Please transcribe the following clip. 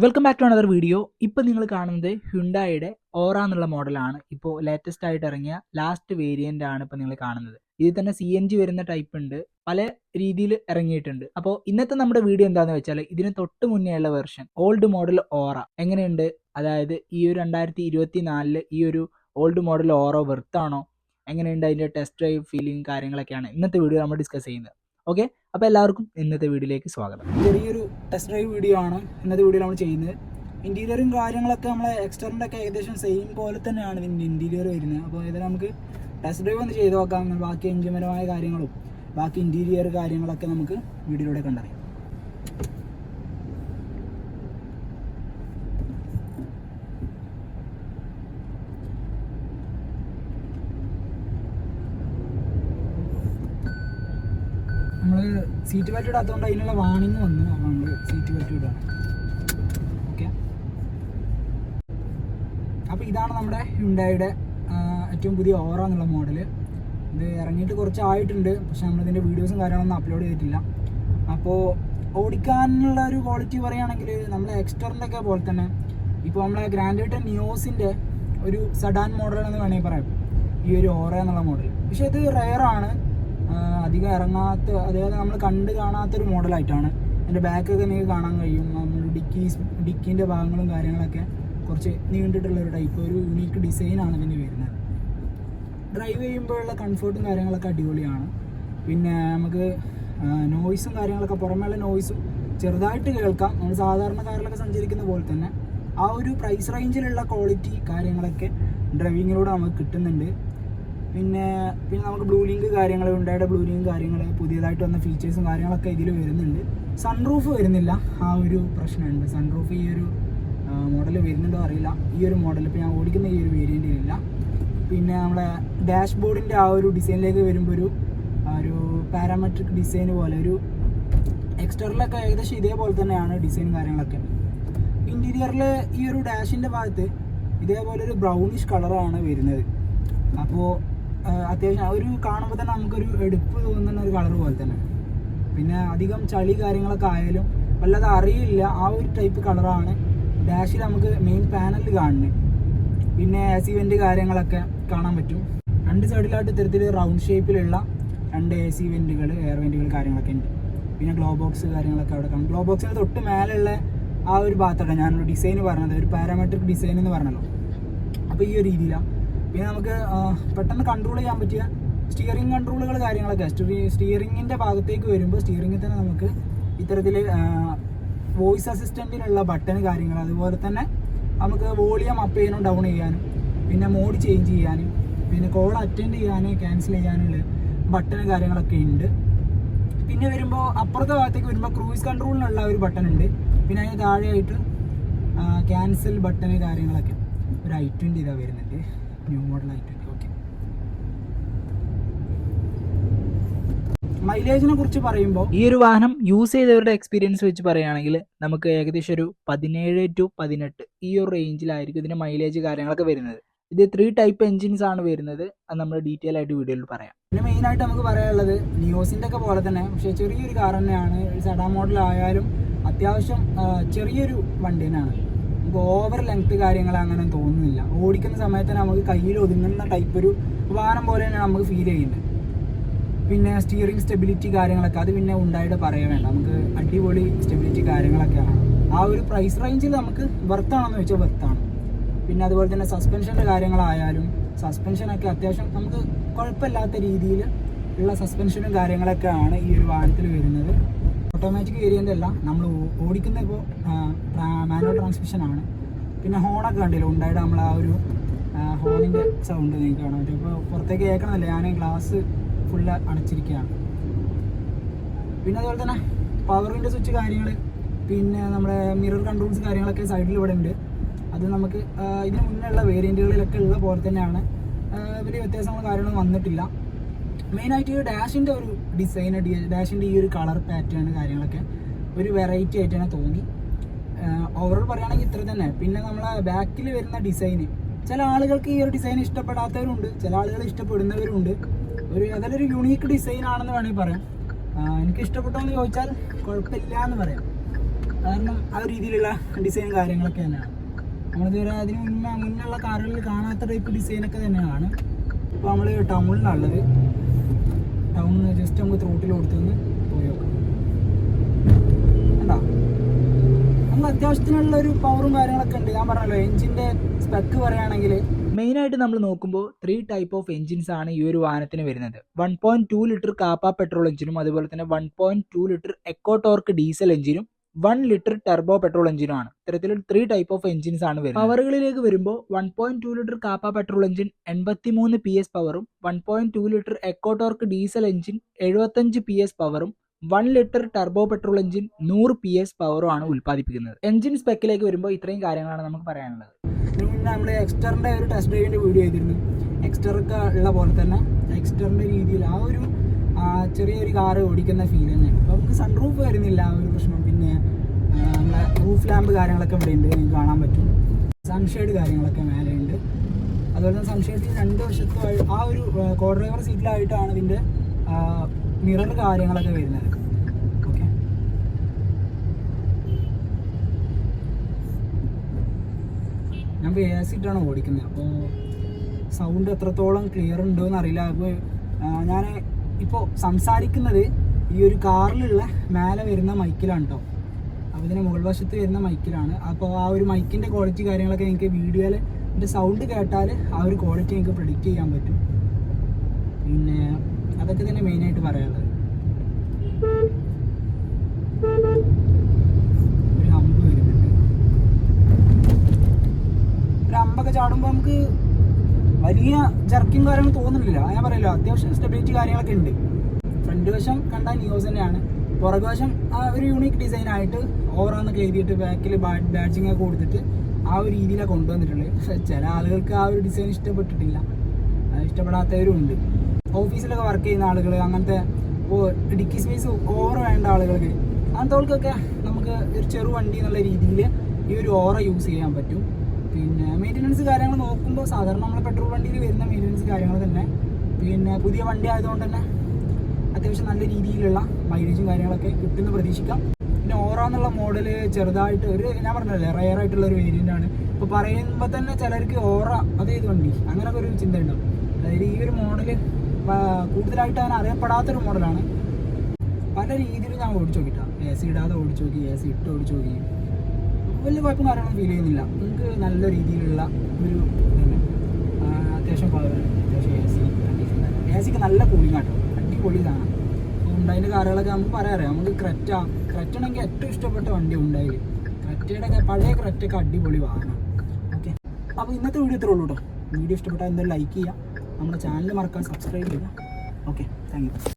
Welcome back to another video. ഇപ്പോൾ നിങ്ങൾ കാണുന്നത് ഹ്യുണ്ടായിയുടെ ഓറ എന്നുള്ള മോഡലാണ്. ഇപ്പോൾ ലേറ്റസ്റ്റ് ആയിട്ട് ഇറങ്ങിയ ലാസ്റ്റ് വേരിയൻ്റ് ആണ് ഇപ്പോൾ നിങ്ങൾ കാണുന്നത്. ഇതിൽ തന്നെ CNG വരുന്ന ടൈപ്പ് ഉണ്ട്, പല രീതിയിൽ ഇറങ്ങിയിട്ടുണ്ട്. അപ്പോൾ ഇന്നത്തെ നമ്മുടെ വീഡിയോ എന്താണെന്ന് വെച്ചാൽ ഇതിന് തൊട്ട് മുന്നേ ഉള്ള വെർഷൻ ഓൾഡ് മോഡൽ ഓറ എങ്ങനെയുണ്ട്, അതായത് ഈ ഒരു 2024 ഈ ഒരു ഓൾഡ് മോഡൽ ഓറ വെർത്താണോ, എങ്ങനെയുണ്ട് അതിൻ്റെ ടെസ്റ്റ് ഡ്രൈവ് ഫീലിംഗ് കാര്യങ്ങളൊക്കെയാണ് ഇന്നത്തെ വീഡിയോ നമ്മൾ ഡിസ്കസ് ചെയ്യുന്നത്. ഓക്കെ, അപ്പോൾ എല്ലാവർക്കും ഇന്നത്തെ വീഡിയോയിലേക്ക് സ്വാഗതം. ചെറിയൊരു ടെസ്റ്റ് ഡ്രൈവ് വീഡിയോ ആണ് ഇന്നത്തെ വീഡിയോ നമ്മൾ ചെയ്യുന്നത്. ഇൻറ്റീരിയറും കാര്യങ്ങളൊക്കെ നമ്മളെ എക്സ്റ്ററിൻ്റെ ഒക്കെ ഏകദേശം സെയിം പോലെ തന്നെയാണ് ഇതിൻ്റെ ഇൻറ്റീരിയർ വരുന്നത്. അപ്പോൾ ഏതായാലും നമുക്ക് ടെസ്റ്റ് ഡ്രൈവ് ഒന്ന് ചെയ്ത് നോക്കാം. ബാക്കി എഞ്ചിൻപരമായ കാര്യങ്ങളും ബാക്കി ഇൻറ്റീരിയർ കാര്യങ്ങളൊക്കെ നമുക്ക് വീഡിയോയിലൂടെ കണ്ടറിയാം. നമ്മൾ സീറ്റ് ബെൽറ്റ് ഇടാത്തതുകൊണ്ട് അതിനുള്ള വാണിംഗ് വന്നു. അപ്പോൾ നമ്മൾ സീറ്റ് ബെൽറ്റ് ഇടാണ്. ഓക്കെ, അപ്പോൾ ഇതാണ് നമ്മുടെ ഹ്യുണ്ടായിയുടെ ഏറ്റവും പുതിയ ഓറ എന്നുള്ള മോഡൽ. ഇത് ഇറങ്ങിയിട്ട് കുറച്ചായിട്ടുണ്ട്, പക്ഷെ നമ്മളിതിൻ്റെ വീഡിയോസും കാര്യങ്ങളൊന്നും അപ്ലോഡ് ചെയ്തിട്ടില്ല. അപ്പോൾ ഓടിക്കാനുള്ള ഒരു ക്വാളിറ്റി പറയുകയാണെങ്കിൽ നമ്മളെ എക്സ്റ്ററിൻ്റെ ഒക്കെ പോലെ തന്നെ ഇപ്പോൾ നമ്മളെ ഗ്രാൻഡ് നിയോസിൻ്റെ ഒരു സഡാൻ മോഡൽ എന്ന് വേണമെങ്കിൽ പറയാം ഈ ഒരു ഓറ എന്നുള്ള മോഡൽ. പക്ഷേ ഇത് റെയറാണ്, അധികം ഇറങ്ങാത്ത, അതായത് നമ്മൾ കണ്ട് കാണാത്തൊരു മോഡലായിട്ടാണ്. എൻ്റെ ബാക്കൊക്കെ നിങ്ങൾക്ക് കാണാൻ കഴിയും. നമ്മൾ ഡിക്കിൻ്റെ ഭാഗങ്ങളും കാര്യങ്ങളൊക്കെ കുറച്ച് നീണ്ടിട്ടുള്ളൊരു ടൈപ്പ്, ഒരു യുണീക്ക് ഡിസൈനാണ് ഇതിന് വരുന്നത്. ഡ്രൈവ് ചെയ്യുമ്പോഴുള്ള കംഫർട്ടും കാര്യങ്ങളൊക്കെ അടിപൊളിയാണ്. പിന്നെ നമുക്ക് നോയ്സും കാര്യങ്ങളൊക്കെ, പുറമേയുള്ള നോയ്സും ചെറുതായിട്ട് കേൾക്കാം. നമ്മൾ സാധാരണ കാറിലൊക്കെ സഞ്ചരിക്കുന്ന പോലെ തന്നെ ആ ഒരു പ്രൈസ് റേഞ്ചിലുള്ള ക്വാളിറ്റി കാര്യങ്ങളൊക്കെ ഡ്രൈവിങ്ങിലൂടെ നമുക്ക് കിട്ടുന്നുണ്ട്. പിന്നെ നമുക്ക് ബ്ലൂ ലിങ്ക് കാര്യങ്ങൾ, ഹ്യുണ്ടായിയുടെ ബ്ലൂ ലിങ്ക് കാര്യങ്ങൾ, പുതിയതായിട്ട് വന്ന ഫീച്ചേഴ്സും കാര്യങ്ങളൊക്കെ ഇതിൽ വരുന്നുണ്ട്. സൺറൂഫ് വരുന്നില്ല, ആ ഒരു പ്രശ്നമുണ്ട്. സൺറൂഫ് ഈ ഒരു മോഡൽ വരുന്നുണ്ടോ അറിയില്ല. ഈ ഒരു മോഡൽ ഇപ്പോൾ ഞാൻ ഓടിക്കുന്ന ഈ ഒരു വേരിയൻറ്റിലില്ല. പിന്നെ നമ്മളെ ഡാഷ്ബോർഡിൻ്റെ ആ ഒരു ഡിസൈനിലേക്ക് വരുമ്പോൾ ഒരു പാരാമെട്രിക് ഡിസൈൻ പോലെ, ഒരു എക്സ്റ്ററിലൊക്കെ ഏകദേശം ഇതേപോലെ തന്നെയാണ് ഡിസൈൻ കാര്യങ്ങളൊക്കെ. ഇൻറ്റീരിയറിൽ ഈ ഒരു ഡാഷിൻ്റെ ഭാഗത്ത് ഇതേപോലെ ഒരു ബ്രൗണിഷ് കളറാണ് വരുന്നത്. അപ്പോൾ അത്യാവശ്യം ഒരു കാണുമ്പോൾ തന്നെ നമുക്കൊരു എടുപ്പ് തോന്നുന്ന ഒരു കളർ പോലെ തന്നെ. പിന്നെ അധികം ചളി കാര്യങ്ങളൊക്കെ ആയാലും വല്ലാതെ അറിയില്ല, ആ ഒരു ടൈപ്പ് കളറാണ് ഡാഷിൽ നമുക്ക് മെയിൻ പാനലിൽ കാണുന്നത്. പിന്നെ AC വെൻ്റ് കാര്യങ്ങളൊക്കെ കാണാൻ പറ്റും. രണ്ട് സൈഡിലായിട്ട് ഇത്തരത്തിൽ റൗണ്ട് ഷേപ്പിലുള്ള 2 AC വെൻറ്റുകൾ, എയർ വെൻറ്റുകൾ കാര്യങ്ങളൊക്കെ ഉണ്ട്. പിന്നെ ഗ്ലോ ബോക്സ് കാര്യങ്ങളൊക്കെ അവിടെ കാണും. ഗ്ലോ ബോക്സിന് തൊട്ട് മേലെയുള്ള ആ ഒരു ഭാഗത്താണ് ഞാനൊരു ഡിസൈൻ പറഞ്ഞത്, ഒരു പാരാമെട്രിക് ഡിസൈൻ എന്ന് പറഞ്ഞല്ലോ. അപ്പോൾ ഈ ഒരു രീതിയിലാണ്. പിന്നെ നമുക്ക് പെട്ടെന്ന് കൺട്രോൾ ചെയ്യാൻ പറ്റിയ സ്റ്റിയറിംഗ് കൺട്രോളുകൾ കാര്യങ്ങളൊക്കെ, സ്റ്റിയറിങ്ങിൻ്റെ ഭാഗത്തേക്ക് വരുമ്പോൾ സ്റ്റിയറിങ്ങിൽ തന്നെ നമുക്ക് ഇത്തരത്തിൽ വോയിസ് അസിസ്റ്റൻറ്റിനുള്ള ബട്ടൺ കാര്യങ്ങൾ, അതുപോലെ തന്നെ നമുക്ക് വോളിയം അപ്പ് ചെയ്യാനും ഡൗൺ ചെയ്യാനും, പിന്നെ മോഡ് ചേഞ്ച് ചെയ്യാനും, പിന്നെ കോൾ അറ്റൻഡ് ചെയ്യാനും ക്യാൻസൽ ചെയ്യാനുള്ള ബട്ടൺ കാര്യങ്ങളൊക്കെ ഉണ്ട്. പിന്നെ വരുമ്പോൾ അപ്പുറത്തെ ഭാഗത്തേക്ക് വരുമ്പോൾ ക്രൂയിസ് കൺട്രോളിനുള്ള ഒരു ബട്ടൺ ഉണ്ട്. പിന്നെ അതിന് താഴെയായിട്ട് ക്യാൻസൽ ബട്ടൺ കാര്യങ്ങളൊക്കെ. ഒരു i20 ഇതാ വരുന്നുണ്ട്, ന്യൂ മോഡൽ i20. ഓക്കെ, മൈലേജിനെ കുറിച്ച് പറയുമ്പോൾ ഈ ഒരു വാഹനം യൂസ് ചെയ്തവരുടെ എക്സ്പീരിയൻസ് വെച്ച് പറയുകയാണെങ്കിൽ നമുക്ക് ഏകദേശം ഒരു 17 to 18 ഈ ഒരു റേഞ്ചിലായിരിക്കും ഇതിൻ്റെ മൈലേജ് കാര്യങ്ങളൊക്കെ വരുന്നത്. ഇത് 3 ടൈപ്പ് എൻജിൻസ് ആണ് വരുന്നത്, അത് നമ്മൾ ഡീറ്റെയിൽ ആയിട്ട് വീഡിയോയിൽ പറയാം. പിന്നെ മെയിനായിട്ട് നമുക്ക് പറയാനുള്ളത് നിയോസിൻ്റെ ഒക്കെ പോലെ തന്നെ, പക്ഷേ ചെറിയൊരു കാർ തന്നെയാണ്. സെഡാൻ മോഡൽ ആയാലും അത്യാവശ്യം ചെറിയൊരു വണ്ടി തന്നെയാണ്. നമുക്ക് ഓവർ ലെങ്ത് കാര്യങ്ങൾ അങ്ങനെ തോന്നുന്നില്ല. ഓടിക്കുന്ന സമയത്ത് നമുക്ക് കയ്യിൽ ഒതുങ്ങുന്ന ടൈപ്പ് ഒരു വാഹനം പോലെ തന്നെയാണ് നമുക്ക് ഫീൽ ചെയ്യുന്നത്. പിന്നെ സ്റ്റിയറിംഗ് സ്റ്റെബിലിറ്റി കാര്യങ്ങളൊക്കെ, അത് പിന്നെ ഉണ്ടായിട്ട് പറയാൻ വേണ്ട, നമുക്ക് അടിപൊളി സ്റ്റെബിലിറ്റി കാര്യങ്ങളൊക്കെയാണ്. ആ ഒരു പ്രൈസ് റേഞ്ചിൽ നമുക്ക് വെർത്താണെന്ന് വെച്ചാൽ വെർത്താണ്. പിന്നെ അതുപോലെ തന്നെ സസ്പെൻഷൻ്റെ കാര്യങ്ങളായാലും സസ്പെൻഷനൊക്കെ അത്യാവശ്യം നമുക്ക് കുഴപ്പമില്ലാത്ത രീതിയിൽ ഉള്ള സസ്പെൻഷനും കാര്യങ്ങളൊക്കെയാണ് ഈ ഒരു വാഹനത്തിൽ വരുന്നത്. ഓട്ടോമാറ്റിക് വേരിയൻ്റ് അല്ല, നമ്മൾ ഓടിക്കുന്ന ഇപ്പോൾ മാനുവൽ ട്രാൻസ്മിഷനാണ്. പിന്നെ ഹോണൊക്കെ കണ്ടില്ല, ഉണ്ടായിട്ട് നമ്മൾ ആ ഒരു ഹോണിൻ്റെ സൗണ്ട് നിങ്ങൾക്ക് കാണാൻ പറ്റും. ഇപ്പോൾ പുറത്തേക്ക് കേൾക്കണമല്ലോ, ഞാൻ ഗ്ലാസ് ഫുള്ള് അടച്ചിരിക്കുകയാണ്. പിന്നെ അതുപോലെ തന്നെ പവറിൻ്റെ സ്വിച്ച് കാര്യങ്ങൾ, പിന്നെ നമ്മുടെ മിറർ കൺട്രോൾസ് കാര്യങ്ങളൊക്കെ സൈഡിൽ ഇവിടെ ഉണ്ട്. അത് നമുക്ക് ഇതിന് മുന്നേയുള്ള വേരിയൻറ്റുകളിലൊക്കെ ഉള്ള പോലെ തന്നെയാണ്, വലിയ വ്യത്യാസങ്ങളും കാര്യങ്ങളും വന്നിട്ടില്ല. മെയിനായിട്ട് ഈ ഡാഷിൻ്റെ ഒരു ഡിസൈൻ, ഡാഷിൻ്റെ ഈ ഒരു കളർ പാറ്റേൺ കാര്യങ്ങളൊക്കെ ഒരു വെറൈറ്റി ആയിട്ട് തന്നെ തോന്നി. ഓവറോൾ പറയുകയാണെങ്കിൽ ഇത്ര തന്നെ. പിന്നെ നമ്മളെ ബാക്കിൽ വരുന്ന ഡിസൈന്, ചില ആളുകൾക്ക് ഈ ഒരു ഡിസൈൻ ഇഷ്ടപ്പെടാത്തവരുണ്ട്, ചില ആളുകൾ ഇഷ്ടപ്പെടുന്നവരുണ്ട്. അതിലൊരു യുണീക്ക് ഡിസൈൻ ആണെന്ന് വേണമെങ്കിൽ പറയാം. എനിക്ക് ഇഷ്ടപ്പെട്ടോ എന്ന് ചോദിച്ചാൽ കുഴപ്പമില്ല എന്ന് പറയാം. കാരണം ആ ഒരു രീതിയിലുള്ള ഡിസൈൻ കാര്യങ്ങളൊക്കെ തന്നെയാണ്. നമ്മളിതുവരെ അതിന് മുന്നുള്ള കാറുകളിൽ കാണാത്ത ടൈപ്പ് ഡിസൈനൊക്കെ തന്നെയാണ്. ഇപ്പോൾ നമ്മൾ ടൗണിലാണുള്ളത്. ടൗണിൽ ജസ്റ്റ് നമുക്ക് ത്രോട്ടിൽ കൊടുത്തുനിന്ന് പോയി നോക്കാം. കണ്ടോ, നമുക്ക് അത്യാവശ്യത്തിനുള്ള ഒരു പവറും കാര്യങ്ങളൊക്കെ ഉണ്ട്. ഞാൻ പറഞ്ഞല്ലോ, എഞ്ചിൻ്റെ സ്പെക്ക് പറയുകയാണെങ്കിൽ മെയിനായിട്ട് നമ്മൾ നോക്കുമ്പോൾ 3 ടൈപ്പ് ഓഫ് എഞ്ചിൻസ് ആണ് ഈ ഒരു വാഹനത്തിന് വരുന്നത്. 1.2 ലിറ്റർ കാപ്പ പെട്രോൾ എഞ്ചിനും അതുപോലെ തന്നെ 1.2 ലിറ്റർ എക്കോ ടോർക്ക് ഡീസൽ എഞ്ചിനും 1 ലിറ്റർ ടെർബോ പെട്രോൾ എഞ്ചിനുമാണ്. ഇത്തരത്തിൽ 3 ടൈപ്പ് ഓഫ് എഞ്ചിൻസ് ആണ് വരുന്നത്. പവറുകളിലേക്ക് വരുമ്പോൾ 1.2 litre Kappa petrol engine 83 PS പവറും 1.2 litre eco torque diesel engine 75 PS പവറും 1 litre turbo petrol engine 100 PS പവറും ആണ് ഉൽപ്പാദിപ്പിക്കുന്നത്. എഞ്ചിൻ സ്പെക്കിലേക്ക് വരുമ്പോൾ ഇത്രയും കാര്യങ്ങളാണ് നമുക്ക് പറയാനുള്ളത്. ഇതിന് മുന്നേ നമ്മൾ എക്സ്റ്ററിൻ്റെ ഒരു ടെസ്റ്റ് ഡ്രൈവിൻ്റെ വീഡിയോ ചെയ്തിരുന്നു. എക്സ്റ്ററൊക്കെ ഉള്ള പോലെ തന്നെ എക്സ്റ്ററിൻ്റെ രീതിയിൽ ആ ഒരു ചെറിയൊരു കാറ് ഓടിക്കുന്ന ഫീൽ തന്നെയാണ്. അപ്പോൾ നമുക്ക് സൺ റൂഫ് വരുന്നില്ല, ആ ഒരു പ്രശ്നം. പിന്നെ നമ്മളെ റൂഫ് ലാമ്പ് കാര്യങ്ങളൊക്കെ ഇവിടെ ഉണ്ട്, നിങ്ങൾക്ക് കാണാൻ പറ്റും. സൺഷെയ്ഡ് കാര്യങ്ങളൊക്കെ മേലെ ഉണ്ട്. അതുപോലെ തന്നെ സൺഷെയ്ഡിൽ 2 വശത്തുമായി ആ ഒരു കോ ഡ്രൈവർ സീറ്റിലായിട്ടാണ് ഇതിൻ്റെ മിറർ കാര്യങ്ങളൊക്കെ വരുന്നത്. ഓക്കെ, ഞാൻ ബേസിട്ടാണ് ഓടിക്കുന്നത്. അപ്പോൾ സൗണ്ട് എത്രത്തോളം ക്ലിയർ ഉണ്ടോ എന്നറിയില്ല. അപ്പോൾ ഞാൻ ഇപ്പോൾ സംസാരിക്കുന്നത് ഈ ഒരു കാറിലുള്ള മേലെ വരുന്ന മൈക്കിലാണ് കേട്ടോ. അപ്പോൾ ഇതിന് മുകൾ വശത്ത് വരുന്ന മൈക്കിലാണ്. അപ്പോൾ ആ ഒരു മൈക്കിൻ്റെ ക്വാളിറ്റി കാര്യങ്ങളൊക്കെ എനിക്ക് വീഡിയോയിൽ എൻ്റെ സൗണ്ട് കേട്ടാൽ ആ ഒരു ക്വാളിറ്റി എനിക്ക് പ്രെഡിക്റ്റ് ചെയ്യാൻ പറ്റും. പിന്നെ അതൊക്കെ തന്നെ മെയിനായിട്ട് പറയാനുള്ളത്. ഒരു ഹമ്പ് വരുന്നുണ്ട്. ഒരു ഹമ്പൊക്കെ ചാടുമ്പോൾ നമുക്ക് വലിയ ജർക്കിങ് കാര്യങ്ങൾ തോന്നുന്നില്ല. ഞാൻ പറയല്ലോ, അത്യാവശ്യം സ്റ്റെബിലിറ്റി കാര്യങ്ങളൊക്കെ ഉണ്ട്. ഫ്രണ്ട് വശം കണ്ടാൽ നിയോസ് തന്നെയാണ്. പുറകുവശം ആ ഒരു യൂണീക്ക് ഡിസൈനായിട്ട് ഓവറാന്നൊക്കെ എഴുതിയിട്ട് ബാക്കിൽ ബാഡ്ജിങ് ഒക്കെ കൊടുത്തിട്ട് ആ ഒരു രീതിയിലാണ് കൊണ്ടുവന്നിട്ടുള്ളത്. പക്ഷേ ചില ആളുകൾക്ക് ആ ഒരു ഡിസൈൻ ഇഷ്ടപ്പെട്ടിട്ടില്ല, ഇഷ്ടപ്പെടാത്തവരും ഉണ്ട്. ഓഫീസിലൊക്കെ വർക്ക് ചെയ്യുന്ന ആളുകൾ, അങ്ങനത്തെ ഇപ്പോൾ ഡിക്കി സ്പേസ് ഓവർ വേണ്ട ആളുകൾക്ക്, അങ്ങനത്തെവർക്കൊക്കെ നമുക്ക് ഒരു ചെറു വണ്ടി എന്നുള്ള രീതിയിൽ ഈ ഒരു ഓറ യൂസ് ചെയ്യാൻ പറ്റും. പിന്നെ മെയിൻ്റനൻസ് കാര്യങ്ങൾ നോക്കുമ്പോൾ സാധാരണ നമ്മൾ പെട്രോൾ വണ്ടിയിൽ വരുന്ന മെയിൻ്റനൻസ് കാര്യങ്ങൾ തന്നെ. പിന്നെ പുതിയ വണ്ടി ആയതുകൊണ്ട് തന്നെ അത്യാവശ്യം നല്ല രീതിയിലുള്ള മൈലേജും കാര്യങ്ങളൊക്കെ കിട്ടുമെന്ന് പ്രതീക്ഷിക്കാം. പിന്നെ ഓറ എന്നുള്ള മോഡൽ ചെറുതായിട്ട് ഒരു, ഞാൻ പറഞ്ഞല്ലേ, റെയർ ആയിട്ടുള്ള ഒരു വേരിയൻ്റാണ്. ഇപ്പോൾ പറയുമ്പോൾ തന്നെ ചിലർക്ക് ഓറ അതേത് വണ്ടി അങ്ങനെയൊക്കെ ഒരു ചിന്ത ഉണ്ടാവും. അതായത് ഈ ഒരു മോഡൽ കൂടുതലായിട്ട് അങ്ങനെ അറിയപ്പെടാത്തൊരു മോഡലാണ്. പല രീതിയിലും ഞാൻ ഓടിച്ചു നോക്കിയിട്ടാണ്. AC ഇടാതെ ഓടിച്ചു നോക്കി, AC ഇട്ട് ഓടിച്ചു നോക്കി, വലിയ കുഴപ്പം കാര്യങ്ങളൊന്നും ഫീൽ ചെയ്യുന്നില്ല. നിങ്ങൾക്ക് നല്ല രീതിയിലുള്ള ഒരു തന്നെ അത്യാവശ്യം പവർ, അത്യാവശ്യം AC നല്ല കൂളിംഗ് ആട്ടോ, അടിപൊളി ഇതാണ്. ഉണ്ടായിൻ്റെ കാറുകളൊക്കെ നമുക്ക് പറയാറിയാം. നമുക്ക് ക്രെറ്റ ആണെങ്കിൽ ഏറ്റവും ഇഷ്ടപ്പെട്ട വണ്ടി ഉണ്ടായി. ക്രെറ്റയുടെ പഴയ ക്രെറ്റൊക്കെ അടിപൊളി വാഹനം. ഓക്കെ, അപ്പോൾ ഇന്നത്തെ വീഡിയോ ഇത്രേ ഉള്ളൂ കേട്ടോ. വീഡിയോ ഇഷ്ടപ്പെട്ടാൽ എന്തായാലും ലൈക്ക് ചെയ്യുക, നമ്മുടെ ചാനൽ മറക്കാൻ സബ്സ്ക്രൈബ് ചെയ്യുക. Okay, thank you.